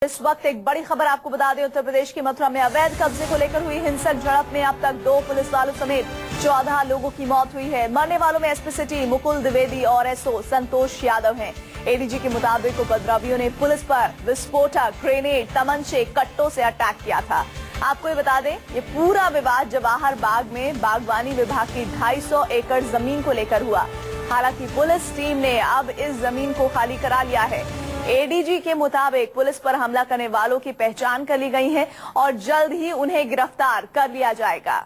इस वक्त एक बड़ी खबर आपको बता दें, उत्तर प्रदेश की मथुरा में अवैध कब्जे को लेकर हुई हिंसक झड़प में अब तक 2 पुलिस वालों समेत 14 लोगों की मौत हुई है। मरने वालों में एसपी सिटी मुकुल द्विवेदी और एसओ संतोष यादव हैं। एडीजी के मुताबिक उपद्रवियों ने पुलिस पर विस्फोटक, ग्रेनेड, तमंचे, कट्टों से अटैक किया था। आपको ये बता दें, ये पूरा विवाद जवाहर बाग में बागवानी विभाग की 250 एकड़ जमीन को लेकर हुआ। हालांकि पुलिस टीम ने अब इस जमीन को खाली करा लिया है। एडीजी के मुताबिक पुलिस पर हमला करने वालों की पहचान कर ली गई है और जल्द ही उन्हें गिरफ्तार कर लिया जाएगा।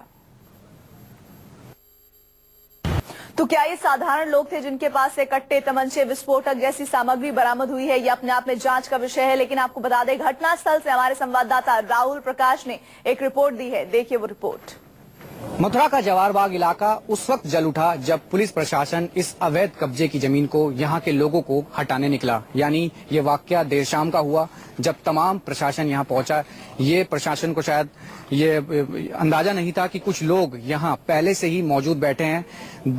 तो क्या ये साधारण लोग थे जिनके पास से कट्टे, तमंचे, विस्फोटक जैसी सामग्री बरामद हुई है? ये अपने आप में जांच का विषय है, लेकिन आपको बता दें, घटनास्थल से हमारे संवाददाता राहुल प्रकाश ने एक रिपोर्ट दी है। देखिए वो रिपोर्ट। मथुरा का जवाहर बाग इलाका उस वक्त जल उठा जब पुलिस प्रशासन इस अवैध कब्जे की जमीन को यहाँ के लोगों को हटाने निकला। यानी ये वाकया देर शाम का हुआ जब तमाम प्रशासन यहाँ पहुंचा। ये प्रशासन को शायद ये अंदाजा नहीं था कि कुछ लोग यहाँ पहले से ही मौजूद बैठे हैं।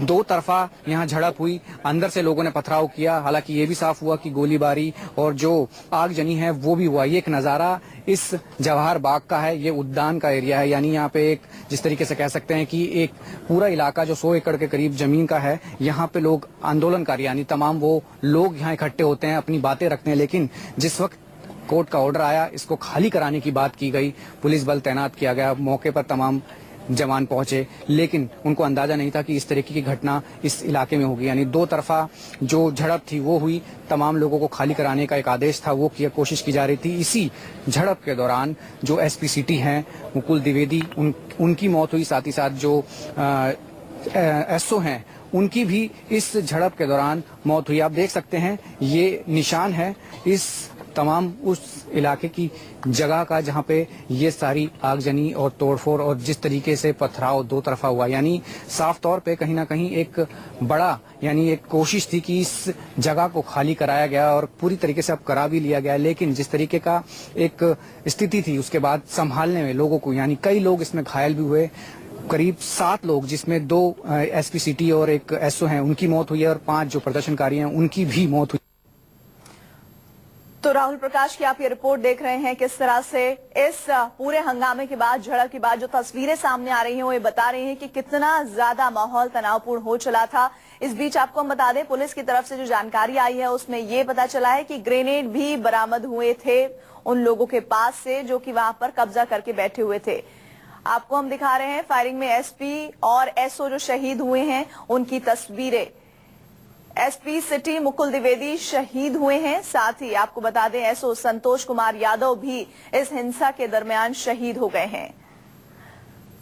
2 तरफा यहाँ झड़प हुई, अंदर से लोगों ने पथराव किया। हालांकि ये भी साफ हुआ कि गोलीबारी और जो आगजनी है वो भी हुआ। ये एक नजारा इस जवाहर बाग का है, ये उद्यान का एरिया है। यानी यहाँ पे एक जिस तरीके से कह सकते हैं कि एक पूरा इलाका जो 100 एकड़ के करीब जमीन का है, यहाँ पे लोग आंदोलनकारी यानी तमाम वो लोग यहाँ इकट्ठे होते हैं, अपनी बातें रखते हैं। लेकिन जिस वक्त कोर्ट का ऑर्डर आया, इसको खाली कराने की बात की गई, पुलिस बल तैनात किया गया, मौके पर तमाम जवान पहुंचे, लेकिन उनको अंदाजा नहीं था कि इस तरीके की घटना इस इलाके में होगी। यानी 2 तरफा जो झड़प थी वो हुई, तमाम लोगों को खाली कराने का एक आदेश था, वो कोशिश की जा रही थी। इसी झड़प के दौरान जो एसपी सिटी हैं मुकुल द्विवेदी, उनकी मौत हुई। साथ ही साथ जो एसओ हैं उनकी भी इस झड़प के दौरान मौत हुई। आप देख सकते हैं ये निशान है इस तमाम उस इलाके की जगह का जहां पे ये सारी आगजनी और तोड़फोड़ और जिस तरीके से पथराव 2 तरफा हुआ। यानी साफ तौर पे कहीं ना कहीं एक बड़ा यानी एक कोशिश थी कि इस जगह को खाली कराया गया और पूरी तरीके से अब करा भी लिया गया। लेकिन जिस तरीके का एक स्थिति थी उसके बाद संभालने में लोगों को, यानी कई लोग इसमें घायल भी हुए। करीब 7 लोग, जिसमें 2 एसपी सिटी और एक एसओ हैं, उनकी मौत हुई है और 5 जो प्रदर्शनकारी हैं उनकी भी मौत हुई। तो राहुल प्रकाश की आप ये रिपोर्ट देख रहे हैं, किस तरह से इस पूरे हंगामे के बाद, झड़प के बाद जो तस्वीरें सामने आ रही हैं वो ये बता रही हैं कि कितना ज्यादा माहौल तनावपूर्ण हो चला था। इस बीच आपको हम बता दें, पुलिस की तरफ से जो जानकारी आई है उसमें ये पता चला है कि ग्रेनेड भी बरामद हुए थे उन लोगों के पास से जो कि वहां पर कब्जा करके बैठे हुए थे। आपको हम दिखा रहे हैं फायरिंग में एसपी और एसओ जो शहीद हुए हैं उनकी तस्वीरें। एसपी सिटी मुकुल द्विवेदी शहीद हुए हैं। साथ ही आपको बता दें एसओ संतोष कुमार यादव भी इस हिंसा के दरमियान शहीद हो गए हैं।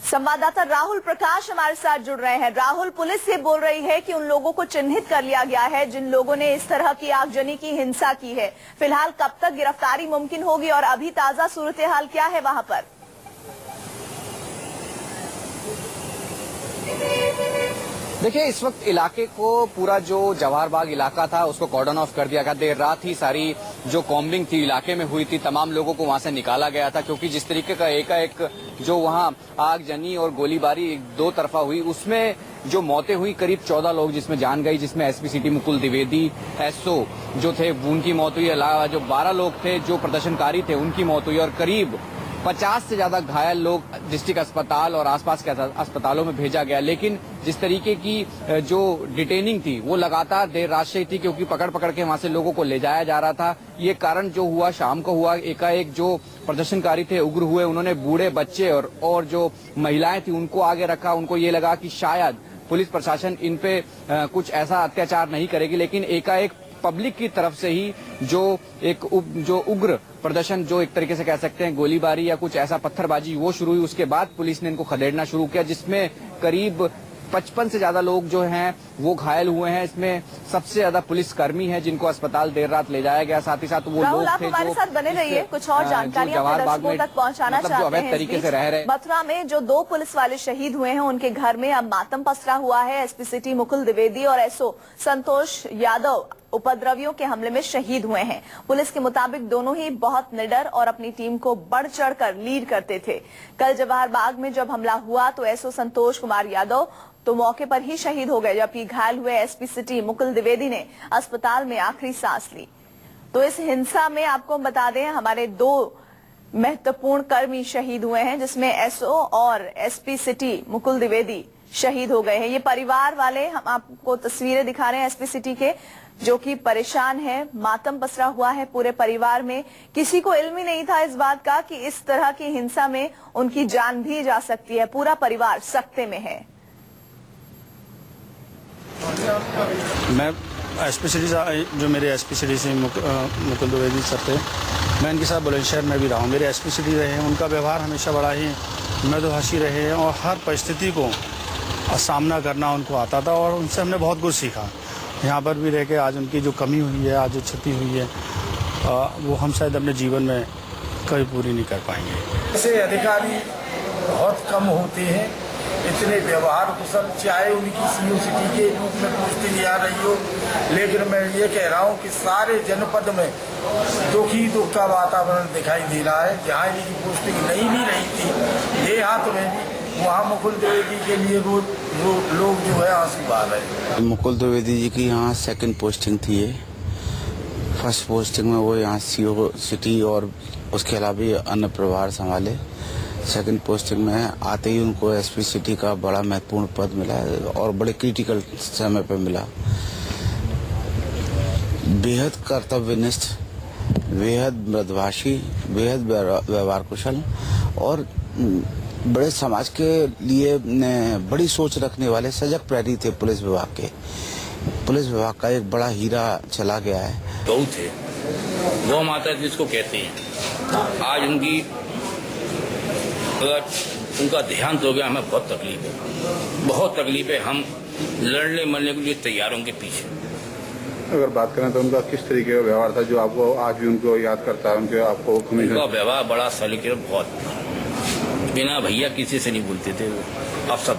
संवाददाता राहुल प्रकाश हमारे साथ जुड़ रहे हैं। राहुल, पुलिस ये बोल रही है कि उन लोगों को चिन्हित कर लिया गया है जिन लोगों ने इस तरह की आगजनी की हिंसा की है। फिलहाल कब तक गिरफ्तारी मुमकिन होगी और अभी ताजा सूरत हाल क्या है वहां पर? देखिए, इस वक्त इलाके को पूरा जो जवाहर बाग इलाका था उसको कॉर्डन ऑफ कर दिया गया। देर रात ही सारी जो कॉम्बिंग थी इलाके में हुई थी, तमाम लोगों को वहां से निकाला गया था, क्योंकि जिस तरीके का एकाएक जो वहां आगजनी और गोलीबारी 2 तरफा हुई उसमें जो मौतें हुई, करीब 14 लोग जिसमें जान गई, जिसमें SP city Mukul Dwivedi, SO जो थे उनकी मौत हुई। अलावा जो 12 लोग थे जो प्रदर्शनकारी थे उनकी मौत हुई और करीब 50 से ज्यादा घायल लोग डिस्ट्रिक्ट अस्पताल और आसपास के अस्पतालों में भेजा गया। लेकिन जिस तरीके की जो डिटेनिंग थी वो लगातार देर रात से ही थी, क्योंकि पकड़ के वहां से लोगों को ले जाया जा रहा था। ये कारण जो हुआ शाम को हुआ, एकाएक जो प्रदर्शनकारी थे उग्र हुए, उन्होंने बूढ़े, बच्चे और जो महिलाएं थी उनको आगे रखा। उनको ये लगा कि शायद पुलिस प्रशासन इन पे कुछ ऐसा अत्याचार नहीं करेगी, लेकिन एकाएक पब्लिक की तरफ से ही जो उग्र प्रदर्शन, जो एक तरीके से कह सकते हैं गोलीबारी या कुछ ऐसा पत्थरबाजी, वो शुरू हुई। उसके बाद पुलिस ने इनको खदेड़ना शुरू किया, जिसमें करीब 55 से ज्यादा लोग जो हैं वो घायल हुए हैं। इसमें सबसे ज्यादा पुलिस कर्मी हैं जिनको अस्पताल देर रात ले जाया गया। साथ ही साथ वो लोग थे हमारे साथ बने रहिए, कुछ और जानकारियां दर्शकों तक पहुंचाना चाहते हैं। अवैध तरीके से रह रहे मथुरा में जो 2 पुलिस वाले शहीद हुए हैं उनके घर में अब मातम पसरा हुआ है। एसपी सिटी मुकुल द्विवेदी और एसओ संतोष यादव उपद्रवियों के हमले में शहीद हुए हैं। पुलिस के मुताबिक दोनों ही बहुत निडर और अपनी टीम को बढ़ चढ़कर लीड करते थे। कल जवाहर बाग में जब हमला हुआ तो एसओ संतोष कुमार यादव तो मौके पर ही शहीद हो गए, जबकि घायल हुए एसपी सिटी मुकुल द्विवेदी ने अस्पताल में आखिरी सांस ली। तो इस हिंसा में आपको हम बता दें हमारे 2 महत्वपूर्ण कर्मी शहीद हुए हैं, जिसमें एसओ और एसपी सिटी मुकुल द्विवेदी शहीद हो गए हैं। ये परिवार वाले, हम आपको तस्वीरें दिखा रहे हैं एसपी सिटी के, जो कि परेशान है, मातम पसरा हुआ है पूरे परिवार में। किसी को इल्म ही नहीं था इस बात का कि इस तरह की हिंसा में उनकी जान भी जा सकती है। पूरा परिवार सकते में है। मैं एसपी सिटी जो मेरे एसपी सिटी से मुकुल द्विवेदी सर थे, मैं इनके साथ बुलंदशहर में भी रहा हूँ। मेरे एसपी सिटी रहे हैं, उनका व्यवहार हमेशा बड़ा ही मृदुभाषी रहे हैं और हर परिस्थिति को सामना करना उनको आता था और उनसे हमने बहुत कुछ सीखा। यहाँ पर भी रह के आज उनकी जो कमी हुई है, आज जो क्षति हुई है, वो हम शायद अपने जीवन में कभी पूरी नहीं कर पाएंगे। ऐसे अधिकारी बहुत कम होते हैं, इतने व्यवहार कुशल, चाहे उनकी सीओ सिटी के रूप में पोस्टिंग आ रही हो, लेकिन मैं ये कह रहा हूँ कि सारे जनपद में दुख का वातावरण दिखाई दे रहा है। जहाँ इनकी पोस्टिंग नहीं भी रही थी देहात में भी, वहाँ मुकुल द्विवेदी के लिए लोग जो है आंसू बहा रहे हैं। मुकुल द्विवेदी जी की यहाँ सेकंड पोस्टिंग थी। फर्स्ट पोस्टिंग में वो यहाँ सीओ सिटी और उसके अलावा अन्य प्रभार संभाले। सेकंड पोस्टिंग में आते ही उनको एसपी सिटी का बड़ा महत्वपूर्ण पद मिला और बड़े क्रिटिकल समय पर मिला। बेहद कर्तव्यनिष्ठ, बेहद मृदुभाषी, बेहद व्यवहार कुशल और बड़े समाज के लिए बड़ी सोच रखने वाले सजग प्रहरी थे पुलिस विभाग के। पुलिस विभाग का एक बड़ा हीरा चला गया है। गौ थे, गौ माता जिसको कहते हैं, आज उनकी अगर उनका देहांत हो गया, हमें बहुत तकलीफ है, बहुत तकलीफ है। हम लड़ने मरने के लिए तैयार होंगे पीछे। अगर बात करें तो उनका किस तरीके का व्यवहार था जो आपको आज भी उनको याद करता है? उनका व्यवहार बड़ा सलीके, बहुत बिना भैया किसी से नहीं बोलते थे वो, अब सब